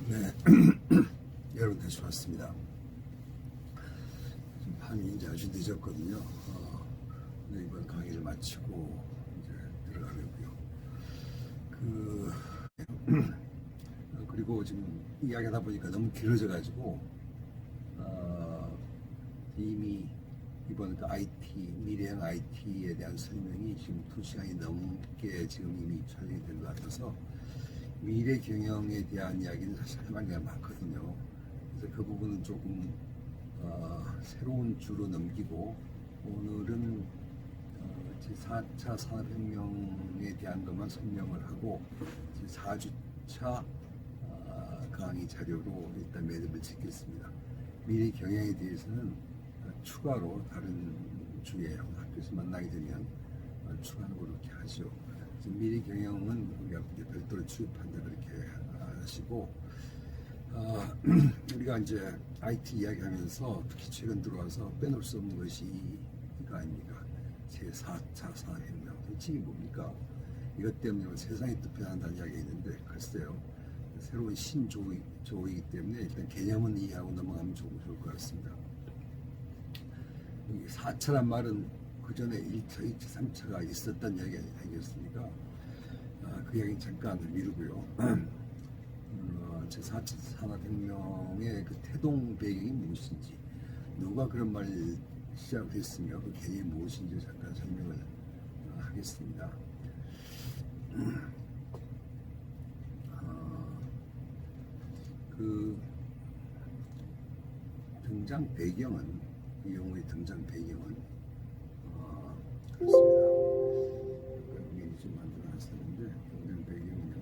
네, 여러분 다시 왔습니다. 지금 밤이 이제 아주 늦었거든요. 네, 이번 강의를 마치고 이제 들어가려고요. 그리고 지금 이야기하다 보니까 너무 길어져가지고 이미 이번 IT 미래형 IT에 대한 설명이 지금 2시간이 넘게 지금 이미 촬영이 된 것 같아서. 미래 경영에 대한 이야기는 사실 할 말이 많거든요. 그래서 그 부분은 조금 새로운 주로 넘기고 오늘은 제4차 산업혁명에 대한 것만 설명을 하고 제4주차 강의 자료로 일단 매듭을 짓겠습니다. 미래 경영에 대해서는 추가로 다른 주에 학교에서 만나게 되면 추가로 그렇게 하죠. 미래 경영은 우리가 별도로 취급한다 그렇게 하시고, 우리가 이제 IT 이야기하면서 특히 최근 들어와서 빼놓을 수 없는 것이 이거 아닙니까? 제4차 산업혁명. 도대체 이게 뭡니까? 이것 때문에 세상이 또 변한다는 이야기가 있는데 글쎄요. 새로운 신조어이기 때문에 일단 개념은 이해하고 넘어가면 좋을 것 같습니다. 이 4차란 말은 그 전에 1차, 2차, 3차가 있었던 이야기 아니겠습니까? 그 이야기는 잠깐 미루고요. 제4차 산업혁명의 그 태동 배경이 무엇인지, 누가 그런 말을 시작했으며 그 개념이 무엇인지 잠깐 설명을 하겠습니다. 그 등장 배경은, 이 영화의 등장 배경은 그렇습니다. 미리 좀 만들어놨었는데 등장 배경은요.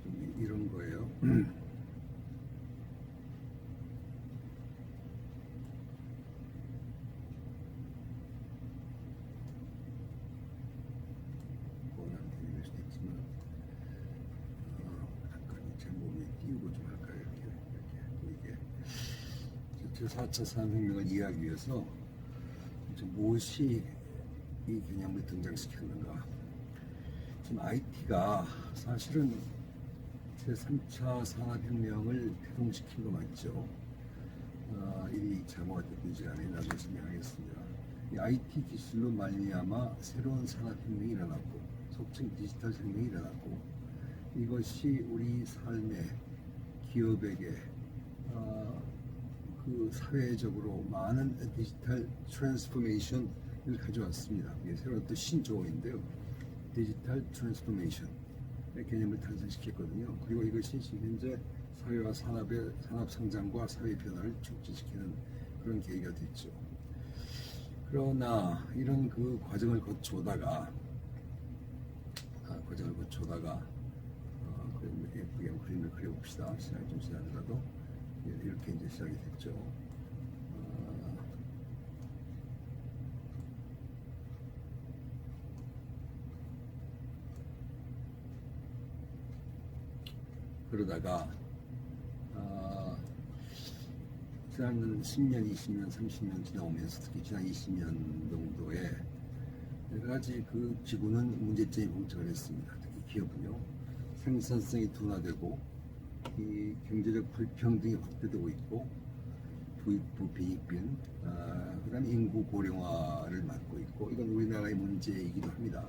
좀 이런 거예요. 제4차 산업혁명을 이해하기 위해서 무엇이 이 개념을 등장시켰는가. 지금 IT가 사실은 제3차 산업혁명을 태동시킨 거 맞죠? 1, 2차 뭐가 됐든지 간에 나중에 설명하겠습니다. 이 IT 기술로 말미암아 새로운 산업혁명이 일어났고, 속칭 디지털 혁명이 일어났고, 이것이 우리 삶의 기업에게 그 사회적으로 많은 디지털 트랜스포메이션을 가져왔습니다. 이게 새로운 또 신조어인데요. 디지털 트랜스포메이션 개념을 탄생시켰거든요. 그리고 이것이 지금 현재 사회와 산업의 산업 성장과 사회 변화를 촉진시키는 그런 계기가 됐죠. 그러나 이런 그 과정을 거쳐오다가 예쁘게 그림을 그려봅시다. 시간이 좀 지나더라도 이렇게 이제 시작이 됐죠. 그러다가 지난 10년, 20년, 30년 지나오면서 특히 지난 20년 정도에 여러 가지 그 지구는 문제점이 봉착을 했습니다. 특히 기업은요. 생산성이 둔화되고 이 경제적 불평등이 확대되고 있고, 부익부 빈익빈, 그다음에 인구 고령화를 맞고 있고, 이건 우리나라의 문제이기도 합니다.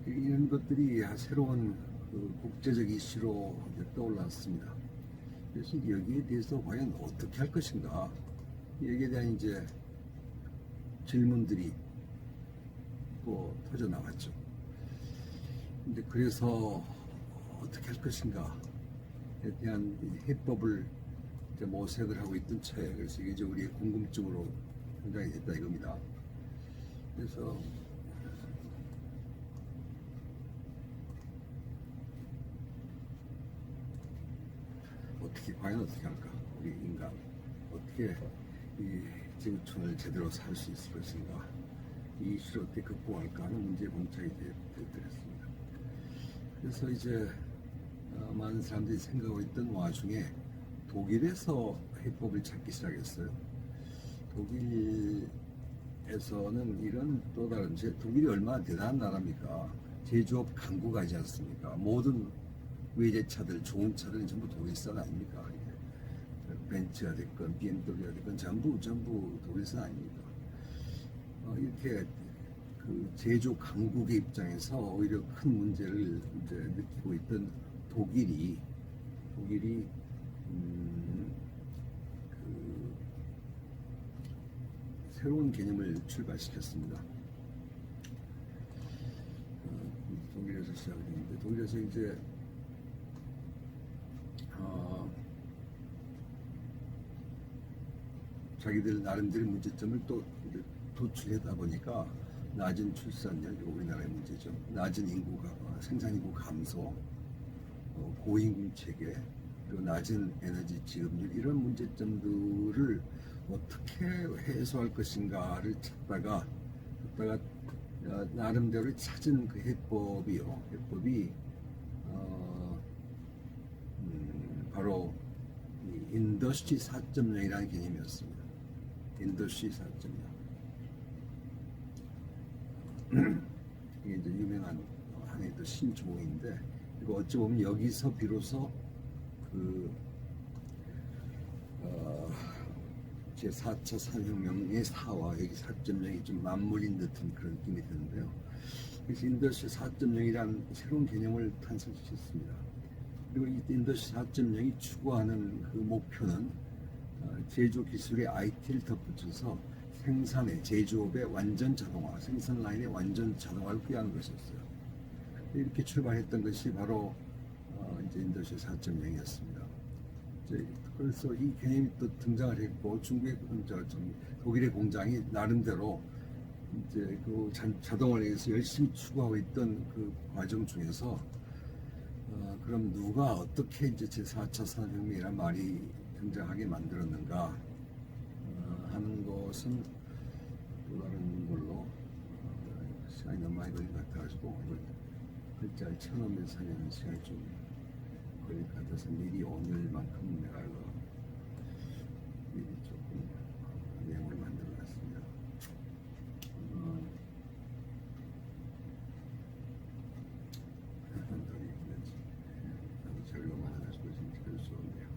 이런 것들이 새로운 그 국제적 이슈로 떠올랐습니다. 그래서 여기에 대해서 과연 어떻게 할 것인가, 여기에 대한 이제 질문들이 또 터져 나왔죠. 근데 그래서 어떻게 할 것인가에 대한 해법을 이제 모색을 하고 있던 차에, 그래서 이게 이제 우리의 궁금증으로 성장이 됐다 이겁니다. 그래서 과연 어떻게 할까? 우리 인간 어떻게 이 지구촌을 제대로 살 수 있을 것인가? 이 이슈를 어떻게 극복할까 하는 문제에 봉착이 되었습니다. 그래서 이제 많은 사람들이 생각하고 있던 와중에 독일에서 해법을 찾기 시작했어요. 독일 독일에서는 이런 또 다른 독일이 얼마나 대단한 나라입니까? 제조업 강국이지 않습니까? 모든 외제차들, 좋은 차들은 전부 독일산 아닙니까? 벤츠가 됐건 BMW가 됐건 전부 독일산 아닙니까? 이렇게 그 제조 강국의 입장에서 오히려 큰 문제를 이제 느끼고 있던 독일이 그 새로운 개념을 출발시켰습니다. 독일에서 시작했는데 독일에서 이제 자기들 나름대로 문제점을 또 도출하다 보니까 낮은 출산율, 우리나라의 문제죠. 낮은 생산 인구 감소, 고임금 체계, 그리고 낮은 에너지 지급률 이런 문제점들을 어떻게 해소할 것인가를 찾다가 나름대로 찾은 그 해법이 바로 인더스트리 4.0이라는 개념이었습니다. 인더스트리 4.0 이게 이제 유명한 하나의 또 신조어인데 이거 어찌 보면 여기서 비로소 제 4차 산업혁명의 4와 여기 4.0이 좀 맞물린 듯한 그런 느낌이 드는데요. 그래서 인더스트리 4.0이라는 새로운 개념을 탄생시켰습니다. 그리고 이 인더스트리 4.0이 추구하는 그 목표는 제조 기술의 IT를 덧붙여서 생산의 제조업의 완전 자동화, 생산 라인의 완전 자동화를 구현하는 것이었어요. 이렇게 출발했던 것이 바로 이제 인더스트리 4.0이었습니다. 그래서 이 개념이 또 등장을 했고 독일의 공장이 나름대로 이제 그 자동화를 위해서 열심히 추구하고 있던 그 과정 중에서 그럼 누가 어떻게 이제 제4차 산업혁명이라는 말이 등장하게 만들었는가 하는 것은 또 다른 걸로 시간이 너무 많이 걸린 것 같아가지고 이걸 글자를 쳐놓으면서 하려는 시간이 좀 걸릴 것 같아서 미리 오늘만큼 내가 미리 조금 내용을 만들어 놨습니다. 절로만 해가지고 지금 그럴 수 없네요.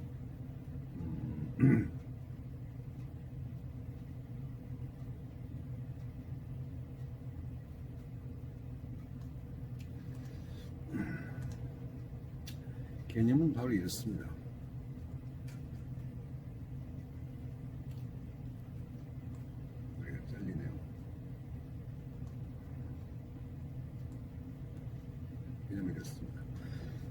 개념은 바로 이렇습니다. 머리가 잘리네요. 개념이 이렇습니다.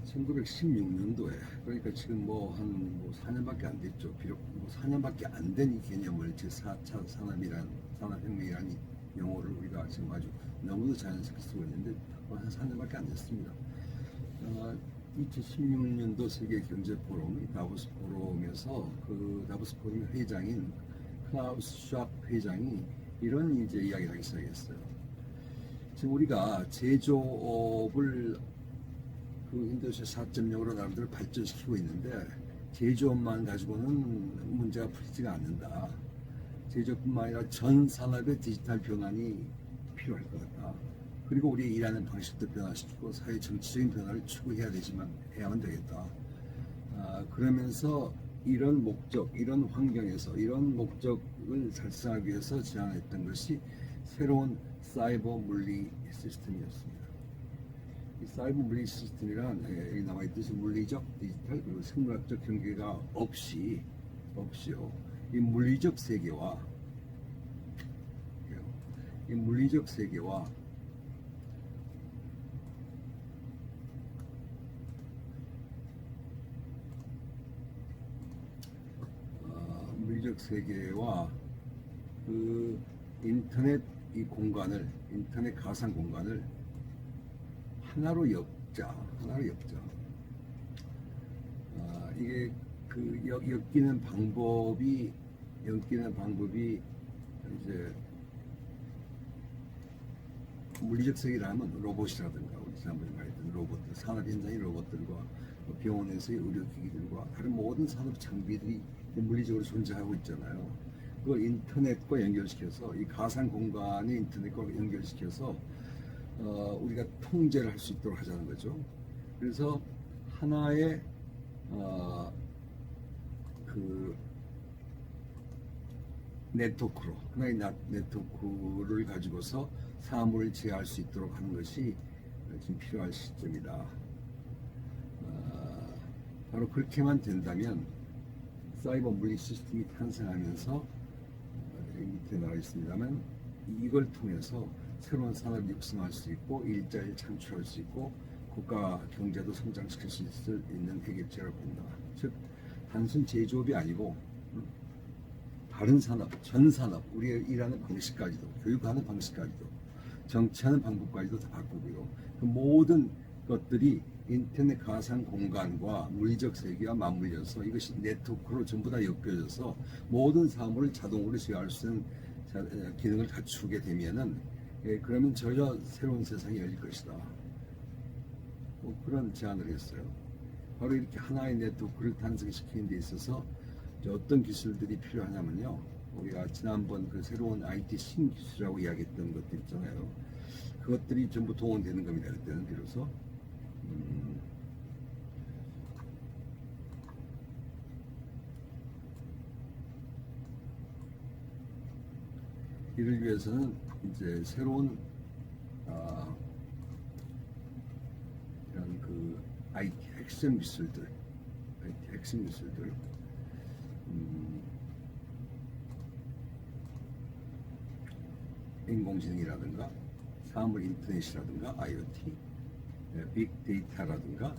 1916년도에 그러니까 지금 한 4년밖에 안 됐죠. 비록 4년밖에 안 된 이 개념을 제4차 산업혁명이라는 용어를 우리가 지금 아주 너무도 자연스럽게 쓰고 있는데 한 4년밖에 안 됐습니다. 2016년도 세계경제포럼 다보스 포럼에서 그 다보스 포럼 회장인 클라우스 샵 회장이 이런 이제 이야기를 하기 시작했어요. 지금 우리가 제조업을 그 인더스트리 4.0으로 나름대로 발전시키고 있는데 제조업만 가지고는 문제가 풀리지가 않는다. 제조업뿐만 아니라 전 산업의 디지털 변환이 필요할 것 같다. 그리고 우리 일하는 방식도 변화시키고 사회 정치적인 변화를 추구해야 되지만 해야만 되겠다. 그러면서 이런 목적, 이런 환경에서 이런 목적을 달성하기 위해서 제안했던 것이 새로운 사이버 물리 시스템이었습니다. 이 사이버 물리 시스템이란 여기 나와 있듯이 물리적, 디지털 그리고 생물학적 경계가 없이요. 이 물리적 세계와 물리적 세계와 그 인터넷 이 공간을 인터넷 가상 공간을 하나로 엮자. 이게 그 엮이는 방법이 이제 물리적 세계라면 로봇이라든가 우리 지난번에 말했던 로봇들, 산업 현장의 로봇들과 병원에서의 의료기기들과 다른 모든 산업 장비들이 물리적으로 존재하고 있잖아요. 그걸 인터넷과 연결시켜서 이 가상 공간의 인터넷과 연결시켜서 우리가 통제를 할 수 있도록 하자는 거죠. 그래서 하나의 그 네트워크로 하나의 네트워크를 가지고서 사물을 제어할 수 있도록 하는 것이 지금 필요할 시점이다. 바로 그렇게만 된다면 사이버 물리 시스템이 탄생하면서 여기 밑에 나와 있습니다만 이걸 통해서 새로운 산업을 육성할 수 있고 일자리를 창출할 수 있고 국가 경제도 성장시킬 수 있는 해결책을 본다. 즉 단순 제조업이 아니고 다른 산업, 전 산업, 우리가 일하는 방식까지도, 교육하는 방식까지도, 정치하는 방법까지도 다 바꾸고요. 그 모든 것들이 인터넷 가상 공간과 물리적 세계와 맞물려서 이것이 네트워크로 전부 다 엮여져서 모든 사물을 자동으로 제어할 수 있는 기능을 갖추게 되면은 그러면 전혀 새로운 세상이 열릴 것이다. 그런 제안을 했어요. 바로 이렇게 하나의 네트워크를 탄생시키는 데 있어서 어떤 기술들이 필요하냐면요. 우리가 지난번 그 새로운 IT 신기술이라고 이야기했던 것들 있잖아요. 그것들이 전부 동원되는 겁니다. 그때는 비로소. 이를 위해서는 이제 새로운 이런 그 IT 핵심 기술들, 인공지능이라든가 사물 인터넷이라든가 IoT, 빅데이터라든가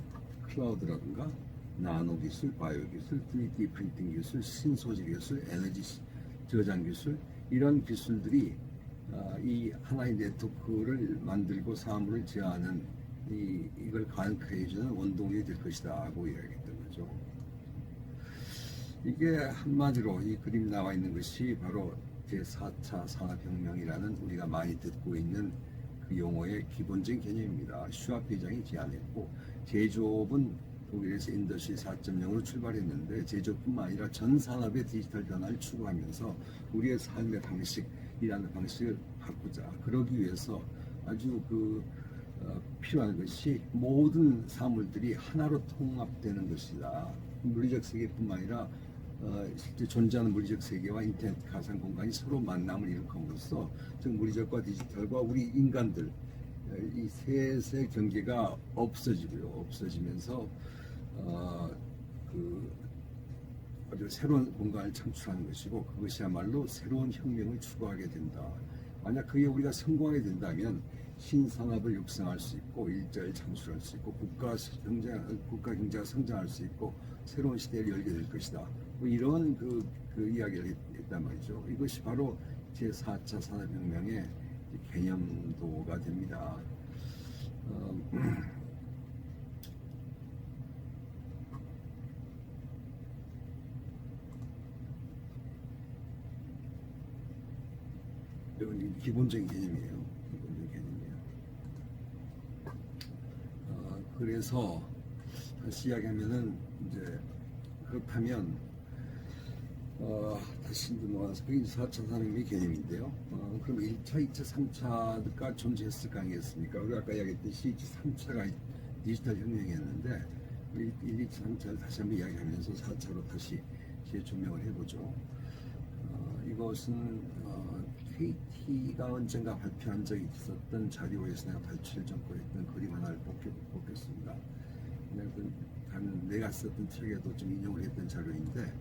클라우드라든가 나노 기술, 바이오 기술, 3D 프린팅 기술, 신소재 기술, 에너지 저장 기술 이런 기술들이 이 하나의 네트워크를 만들고 사물을 제어하는 이걸 가능하게 해주는 원동력이 될 것이다 하고 이야기했던 거죠. 이게 한마디로 이 그림 나와 있는 것이 바로 제4차 산업혁명이라는 우리가 많이 듣고 있는 그 용어의 기본적인 개념입니다. 슈와프 회장이 제안했고 제조업은 독일에서 인더스트리 4.0으로 출발했는데 제조뿐만 아니라 전 산업의 디지털 변화를 추구하면서 우리의 삶의 방식이라는 방식을 바꾸자. 그러기 위해서 아주 필요한 것이 모든 사물들이 하나로 통합되는 것이다. 물리적 세계뿐만 아니라 실제 존재하는 물리적 세계와 인터넷 가상 공간이 서로 만남을 일으킴으로써 즉 물리적과 디지털과 우리 인간들 이 셋의 경계가 없어지면서 아주 새로운 공간을 창출하는 것이고 그것이야말로 새로운 혁명을 추구하게 된다. 만약 그게 우리가 성공하게 된다면 신산업을 육성할 수 있고 일자리를 창출할 수 있고 국가 경제가 성장할 수 있고 새로운 시대를 열게 될 것이다. 뭐 이런 그 이야기를 했단 말이죠. 이것이 바로 제4차 산업혁명의 개념도가 됩니다. 이건 기본적인 개념이에요. 그래서 다시 이야기하면은 이제 그렇다면 다시 넘어가서 그게 4차 산업혁명의 개념인데요. 그럼 1차, 2차, 3차가 존재했을까 아니겠습니까? 우리가 아까 이야기했듯이 3차가 디지털 혁명이었는데 1, 2차, 3차를 다시 한번 이야기하면서 4차로 다시 재조명을 해보죠. 이것은 KT가 언젠가 발표한 적이 있었던 자료에서 내가 발췌를 전권했던 그림 하나를 뽑겠습니다. 내가 썼던 책에도 좀 인용을 했던 자료인데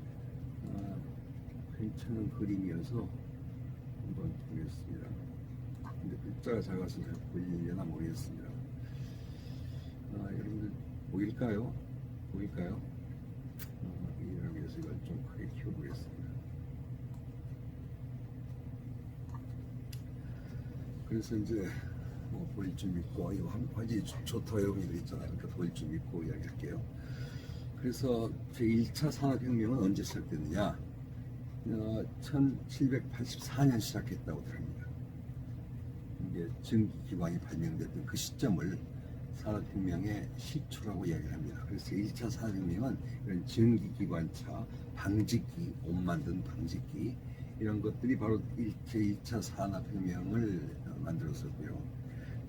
괜찮은 그림이어서 한번 보겠습니다. 근데 글자가 작아서 잘 보이려나 모르겠습니다. 여러분들 보일까요? 이해를 위해서 이걸 좀 크게 키워보겠습니다. 그래서 이제 보일 줄 믿고 이거 화질이 좋다 여러분들 있잖아요. 그러니까 보일 줄 믿고 이야기할게요. 그래서 제1차 산업혁명은 언제 시작됐느냐? 1784년 시작했다고 합니다. 이게 전기기관이 발명됐던 그 시점을 산업혁명의 시초라고 이야기합니다. 그래서 제1차 산업혁명은 이런 전기기관차, 방직기, 옷 만드는 방직기 이런 것들이 바로 제2차 산업혁명을 만들었었고요.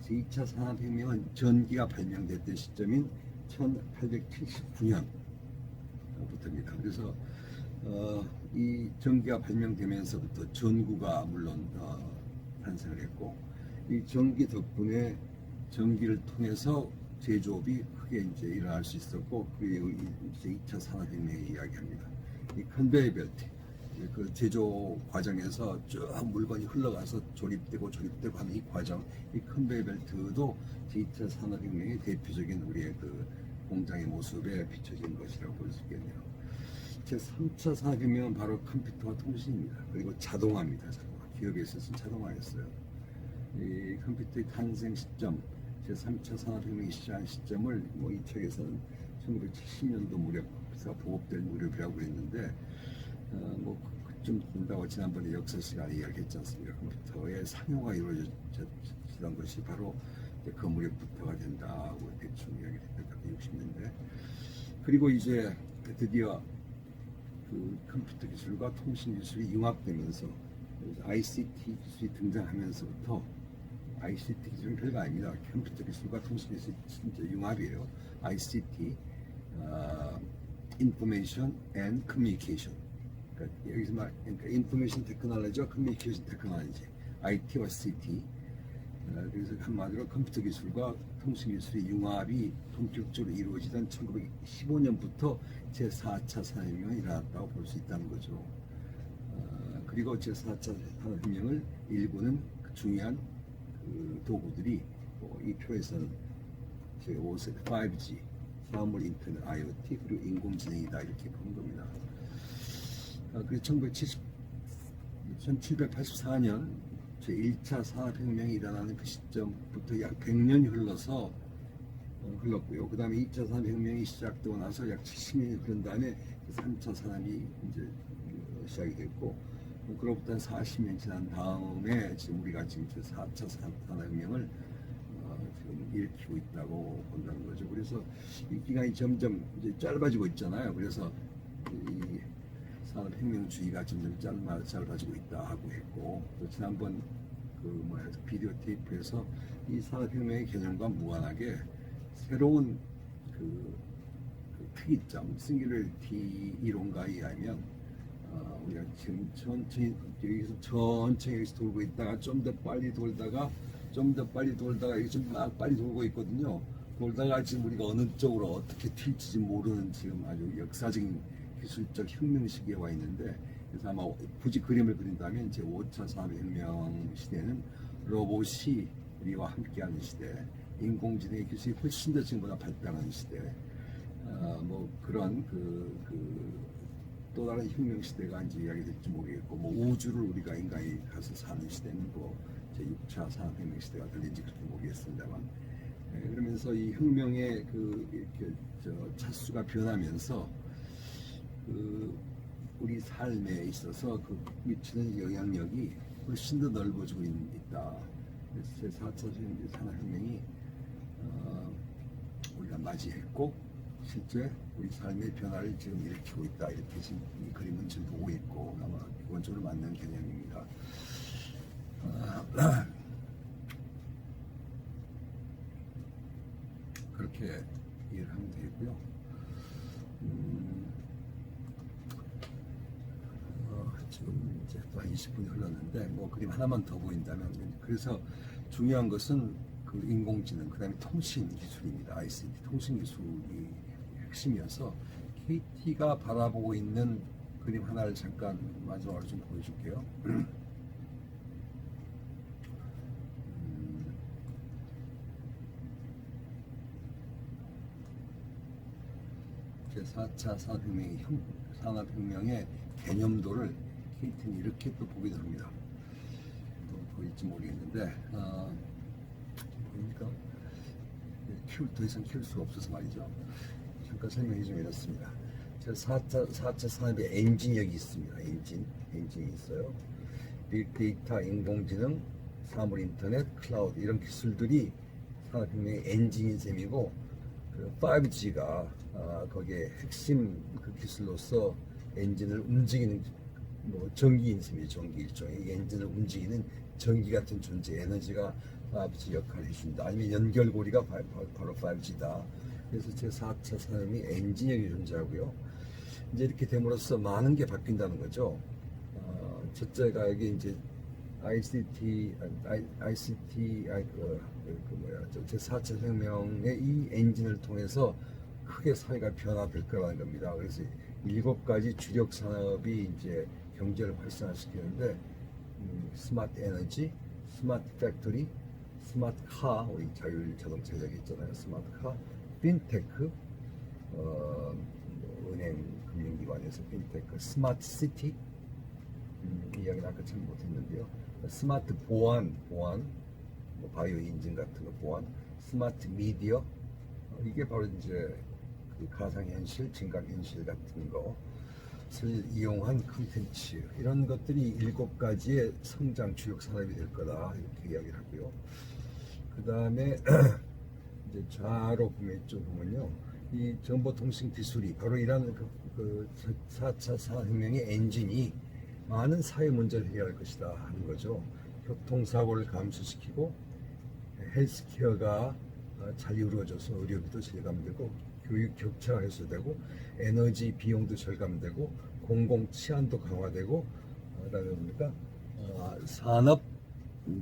제2차 산업혁명은 전기가 발명됐던 시점인 1879년부터입니다. 그래서 이 전기가 발명되면서부터 전구가 물론 탄생을 했고, 이 전기 덕분에 전기를 통해서 제조업이 크게 이제 일어날 수 있었고, 그게 이제 2차 산업혁명의 이야기합니다. 이 컨베이어 벨트, 그 제조 과정에서 쭉 물건이 흘러가서 조립되고 하는 이 과정, 이 컨베이어 벨트도 제2차 산업혁명의 대표적인 우리의 그 공장의 모습에 비춰진 것이라고 볼 수 있겠네요. 제3차 산업혁명은 바로 컴퓨터와 통신입니다. 그리고 자동화입니다. 자동화. 기업에 있어서는 자동화였어요. 이 컴퓨터의 탄생 시점, 제3차 산업혁명이 시작한 시점을 이 책에서는 1970년도 무렵에서 보급될 무렵이라고 했는데, 그쯤 된다고 지난번에 역사 시간에 이야기했지 않습니까? 컴퓨터의 상용화 이루어지던 것이 바로 그 무렵부터가 된다고 대충 이야기했던 60년대. 그리고 이제 드디어 그 컴퓨터 기술과 통신 기술이 융합되면서 ICT 기술이 등장하면서부터, ICT 기술은 별거 아닙니다. 컴퓨터 기술과 통신 기술이 진짜 융합이에요. ICT, Information and Communication. 그러니까 여기서 그러니까 Information Technology와 Communication Technology, IT와 CT. 그래서 한마디로 컴퓨터 기술과 통신 기술의 융합이 본격적으로 이루어지던 1915년부터 제4차 산업혁명이 일어났다고 볼 수 있다는 거죠. 그리고 제4차 산업혁명을 일구는 중요한 그 도구들이 이 표에서는 제5세대 5G, 사물 인터넷 IoT, 그리고 인공지능이다, 이렇게 보는 겁니다. 그래서 1784년 제1차 산업혁명이 일어나는 그 시점부터 약 100년이 흘렀고요. 그 다음에 2차 산업혁명이 시작되고 나서 약 70년이 흐른 다음에 3차 산업이 이제 시작이 됐고, 그로부터 한 40년 지난 다음에 지금 우리가 지금 4차 산업혁명을 지금 일으키고 있다고 본다는 거죠. 그래서 이 기간이 점점 이제 짧아지고 있잖아요. 그래서 이 산업혁명주의가 점점 짧아지고 있다 하고 했고, 또 지난번 비디오 테이프에서 이 산업혁명의 개념과 무관하게 새로운 그 특이점, 싱귤러리티 이론가에 의하면 우리가 지금 천천히 여기서 돌고 있다가 좀 더 빨리 돌다가 이게 좀 막 빨리 돌고 있거든요. 돌다가 지금 우리가 어느 쪽으로 어떻게 튈지 모르는 지금 아주 역사적인 기술적 혁명 시기에 와 있는데, 그래서 아마 굳이 그림을 그린다면 제 5차 산업혁명 시대는 로봇이 우리와 함께하는 시대, 인공지능의 기술이 훨씬 더 지금보다 발달하는 시대, 그런 또 다른 혁명 시대가 이제 이야기될지 모르겠고, 우주를 우리가 인간이 가서 사는 시대는 제 6차 산업혁명 시대가 될지 그렇게 모르겠습니다만, 그러면서 이 혁명의 차수가 변하면서 우리 삶에 있어서 미치는 영향력이 훨씬 더 넓어지고 있다. 그래서 제4차 산업혁명이 우리가 맞이했고, 실제 우리 삶의 변화를 지금 일으키고 있다. 이렇게 지금 이 그림은 지금 보고 있고, 아마 기본적으로 맞는 개념입니다. 그렇게 이해를 하면 되겠고요. 지금 이제 또 한 20분이 흘렀는데, 그림 하나만 더 보인다면, 그래서 중요한 것은 그 인공지능, 그 다음에 통신 기술입니다. ICT, 통신 기술이 핵심이어서, KT가 바라보고 있는 그림 하나를 잠깐 마지막으로 좀 보여줄게요. 제4차 산업혁명의 개념도를 KT는 이렇게 또 보기도 합니다. 또 보일지 모르겠는데, 보니까 더 이상 키울 수가 없어서 말이죠. 잠깐 설명이 좀 이렇습니다. 제4차 산업의 엔진력이 있습니다. 엔진이 있어요. 빅데이터, 인공지능, 사물 인터넷, 클라우드, 이런 기술들이 산업혁명의 엔진인 셈이고, 5G가 거기에 핵심 그 기술로서 엔진을 움직이는 뭐 전기 인수미 전기 일종의 엔진을 움직이는 전기 같은 존재 에너지가 5G 역할을 해준다. 아니면 연결고리가 바로 5G다. 그래서 제4차 산업이 엔지니어링이 존재하고요. 이제 이렇게 됨으로써 많은 게 바뀐다는 거죠. 첫째가 여기 이제 ICT, 제4차 혁명의 이 엔진을 통해서 크게 사회가 변화될 거라는 겁니다. 그래서 7가지 주력 산업이 이제 경제를 활성화시키는데, 스마트 에너지, 스마트 팩토리, 스마트 카, 우리 자율 자동차 얘기 있잖아요. 스마트 카, 핀테크, 은행 금융기관에서 핀테크, 스마트 시티, 이 이야기는 아까 참 못했는데요. 스마트 보안, 뭐 바이오 인증 같은 거 보안, 스마트 미디어, 이게 바로 이제 그 가상현실, 증강현실 같은 것을 이용한 콘텐츠, 이런 것들이 7가지의 성장 주력 산업이 될 거다 이렇게 이야기를 하고요. 그 다음에 이제 좌로 보면 이쪽 보면요, 이 정보통신 기술이 바로 이런 그 4차 산업혁명의 엔진이 많은 사회 문제를 해결할 것이다 하는 거죠. 교통사고를 감소시키고 헬스케어가 잘 이루어져서 의료비도 절감되고 교육 격차가 해소되고 에너지 비용도 절감되고 공공 치안도 강화되고 그다음에 뭡니까 산업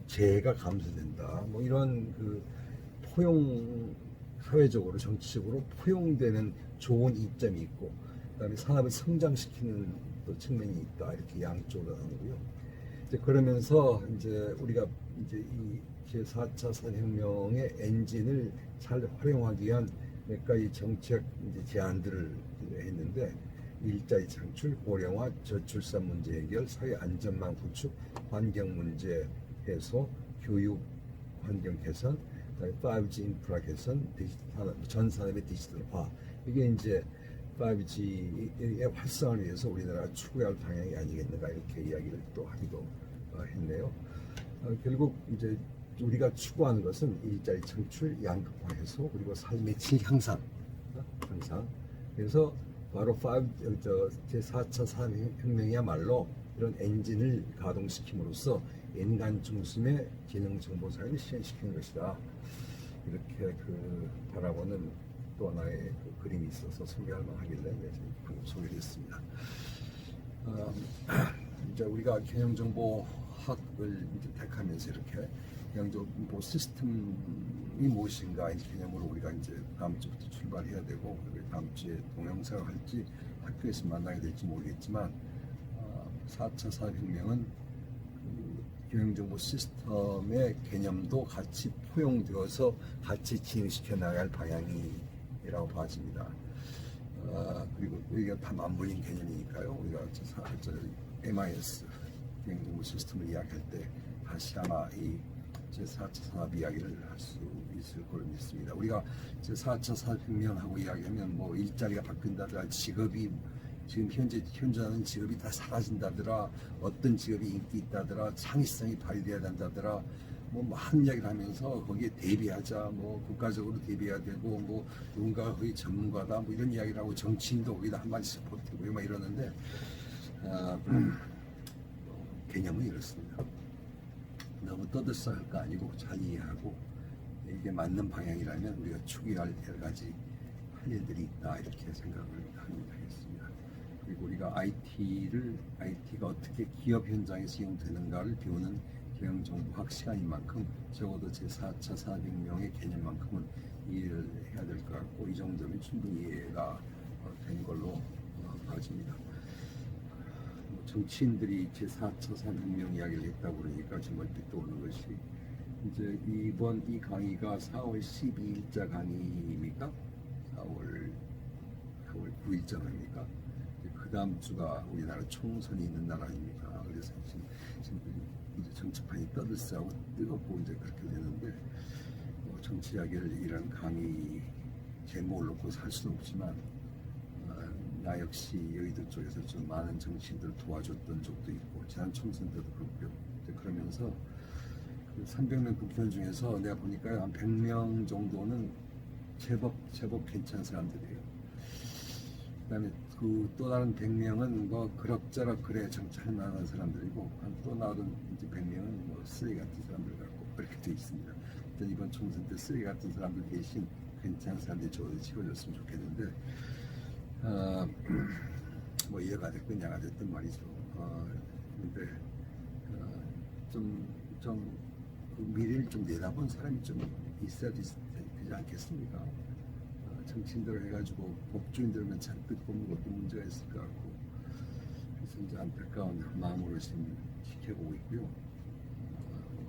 재해가 감소된다. 뭐 이런 그 포용 사회적으로 정치적으로 포용되는 좋은 이점이 있고 그다음에 산업을 성장시키는 또 측면이 있다. 이렇게 양쪽으로 나누고요. 이제 그러면서 이제 우리가 이제 이 제4차 산업혁명의 엔진을 잘 활용하기 위한 몇 가지 정책 이제 제안들을 했는데, 일자리 창출, 고령화, 저출산 문제 해결, 사회 안전망 구축, 환경 문제 해소, 교육 환경 개선, 5G 인프라 개선, 전 산업의 디지털화. 이게 이제 5G의 활성화를 위해서 우리나라가 추구할 방향이 아니겠는가 이렇게 이야기를 또 하기도 했네요. 결국 이제 우리가 추구하는 것은 일자리 창출, 양극화 해소, 그리고 삶의 질 향상. 그래서 바로 제4차 산업혁명이야말로 이런 엔진을 가동시킴으로써 인간 중심의 기능 정보 사회를 실현시키는 것이다. 이렇게 그 바라보는 또 하나의 그 그림이 있어서 소개할 만하길래 방금 소개를 했습니다. 이제 우리가 개념정보학을 이제 택하면서 이렇게 개념정보 시스템이 무엇인가 이 개념으로 우리가 이제 다음 주부터 출발해야 되고, 다음 주에 동영상을 할지 학교에서 만나게 될지 모르겠지만 4차 산업혁명은 교육정보 시스템의 개념도 같이 포용되어서 같이 진행시켜 나갈 방향이라고 봐집니다. 그리고 이게 다 맞물린 개념이니까요. 우리가 MIS 교육정보 시스템을 이야기할 때 다시 아마 이 제4차 산업 이야기를 할 수 있을 거로 믿습니다. 우리가 제4차 산업혁명하고 이야기하면 뭐 일자리가 바뀐다더라, 직업이 지금 현존하는 직업이 다 사라진다더라, 어떤 직업이 인기 있다더라, 창의성이 발휘돼야 된다더라, 뭐 많은 이야기를 하면서 거기에 대비하자, 뭐 국가적으로 대비해야 되고, 뭐 누군가가 거기 전문가다, 뭐 이런 이야기를 하고 정치인도 거기다 한마디씩 보태고 막 이러는데 개념은 이렇습니다. 너무 떠들썩할 거 아니고 잘 이해하고 이게 맞는 방향이라면 우리가 추구할 여러 가지 할 일들이 있다 이렇게 생각을 하겠습니다. 그리고 우리가 IT가 어떻게 기업 현장에서 이용되는가를 배우는 경영정보학 시간인 만큼 적어도 제4차 산업혁명의 개념만큼은 이해를 해야 될 것 같고, 이 정도면 충분히 이해가 된 걸로 봐집니다. 정치인들이 제4차 산업혁명 이야기를 했다고 그러니까 정말 떠오르는 것이, 이제 이번 이 강의가 4월 12일자 강의입니까? 4월 9일자입니까? 그 다음 주가 우리나라 총선이 있는 날 아닙니까? 그래서 지금 이제 정치판이 떠들썩하고 뜨겁고 이제 그렇게 되는데, 정치 이야기를 이런 강의 제목을 놓고 살 수는 없지만, 나 역시 여의도 쪽에서 좀 많은 정치인들을 도와줬던 적도 있고, 지난 총선 때도 그렇고요. 그러면서 그 300명 국회의원 중에서 내가 보니까 한 100명 정도는 제법 괜찮은 사람들이에요. 그다음에 그 또 다른 100명은 뭐 그럭저럭 그래 정찰 만한 사람들이고 또 나오던 이제 100명은 뭐 쓰레기 같은 사람들 같고 그렇게 돼 있습니다. 일단 이번 총선 때 쓰레기 같은 사람들 대신 괜찮은 사람들이 찍어줬으면 좋겠는데 뭐 이해가 됐건 야가 됐든 말이죠. 근데 그 미래를 좀 내다본 사람이 좀 있어야 되지 않겠습니까? 정치인들 해가지고 법조인들만 잔뜩 뽑는 것도 문제가 있을 것 같고 그래서 이제 안타까운 마음으로 지금 지켜보고 있고요.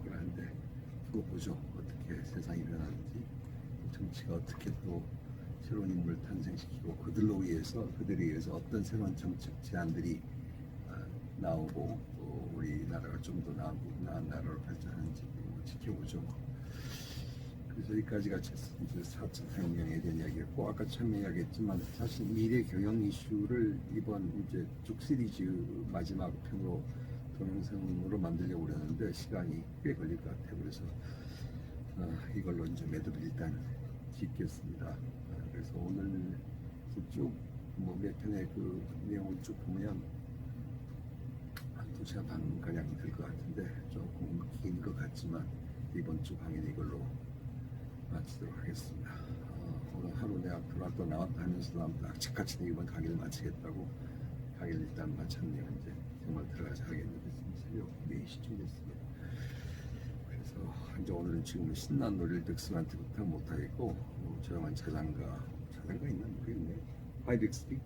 그런데 두고 보죠. 어떻게 세상이 변하는지 정치가 어떻게 또 새로운 인물을 탄생시키고 그들에 의해서 어떤 새로운 정책 제안들이 나오고 또 우리나라가 좀 더 나은 나라로 발전하는지 지켜보죠. 그래서 여기까지가 이제 4차 혁명에 대한 이야기였고 아까 처음에 이야기했지만 사실 미래 경영 이슈를 이번 이제 쭉 시리즈 마지막 편으로 동영상으로 만들려고 그러는데 시간이 꽤 걸릴 것 같아요. 그래서 이걸로 이제 매듭을 일단 짓겠습니다. 그래서 오늘 쭉 뭐 몇 편의 그 내용을 쭉 보면 한 2시간 반 가량 될 것 같은데 조금 긴 것 같지만 이번 주 강의는 이걸로 마치도록 하겠습니다. 오늘 하루 내가 또 나왔다면서도 아무튼 악착같이 이번 강의를 마치겠다고 강의를 일단 마쳤네요. 이제 정말 들어가서 하겠는데 지금 새벽 4시쯤 됐습니다. 그래서 이제 오늘은 지금 신나는 노래를 득스한테부터 못하겠고 조용한 자장가 있나 모르겠네. 하이빅스비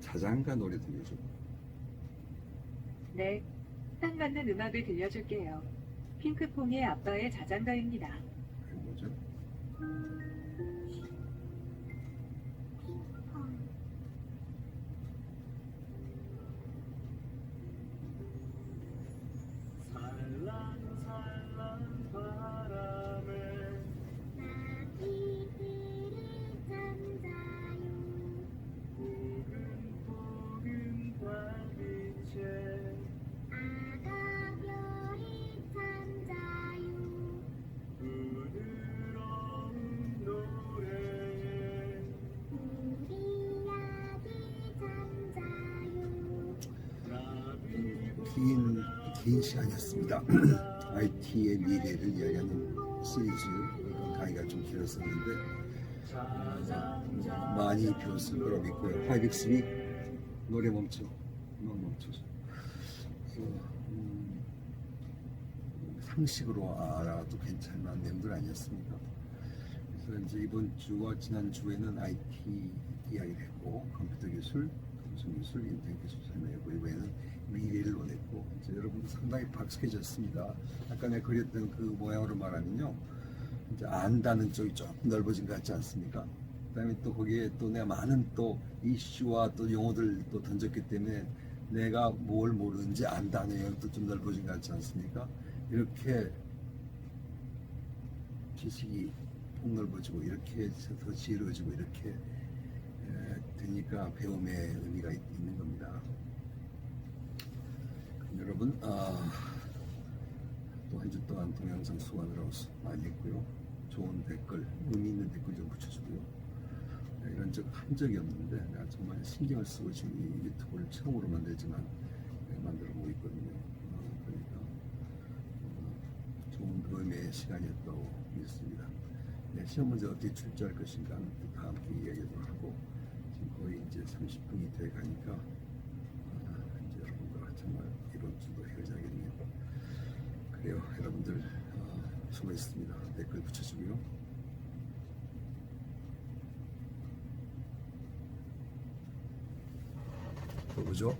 자장가 노래 들려줘. 네, 딱 맞는 음악을 들려줄게요. 핑크퐁의 아빠의 자장가입니다. 그게 뭐죠? 살랑살랑 바람에 나비들이 잠자요 포근포근 달빛에 아가별이 잠자요 부드러운 노래에 우리 아기 잠자요 긴 시간이었습니다. IT의 미래를 이야기하는 시리즈 강의가 좀 길었었는데 많이 배웠을 거라고 믿고요. 하이빅스비 노래 멈춰. 음악 멈춰서 상식으로 알아도 괜찮은 내용들 아니었습니까? 그래서 이제 이번 주와 지난 주에는 IT 이야기를 했고 컴퓨터 기술, 통신 기술, 인터넷 기술 설명했고 이번에는 미래를 논했고 이제 여러분도 상당히 박숙해졌습니다. 아까 내가 그렸던 그 모양으로 말하면요, 이제 안다는 쪽이 조금 넓어진 것 같지 않습니까? 그다음에 또 거기에 또 내가 많은 또 이슈와 또 용어들 또 던졌기 때문에 내가 뭘 모르는지 안다는 영역도 좀 넓어진 것 같지 않습니까? 이렇게 지식이 폭넓어지고 이렇게 해서 더 지혜로워지고 이렇게 되니까 배움의 의미가 있는 겁니다. 그럼 여러분 또 한 주 동안 동영상 수고하느라고 많이 했고요. 좋은 댓글, 의미 있는 댓글 좀 붙여주고요. 이런 적 한 적이 없는데 내가 정말 신경을 쓰고 지금 이 유튜브를 처음으로 만들지만 만들어 보고 있거든요. 그러니까 좋은 의미의 시간이었다고 믿습니다. 시험 문제 어떻게 출제할 것인가 또 다음 주에 이야기도 하고 지금 거의 이제 30분이 돼 가니까 이제 여러분과 정말 이번 주도 헤어져야겠네요. 그래요, 여러분들 수고했습니다. 댓글 붙여주고요. 또 보죠.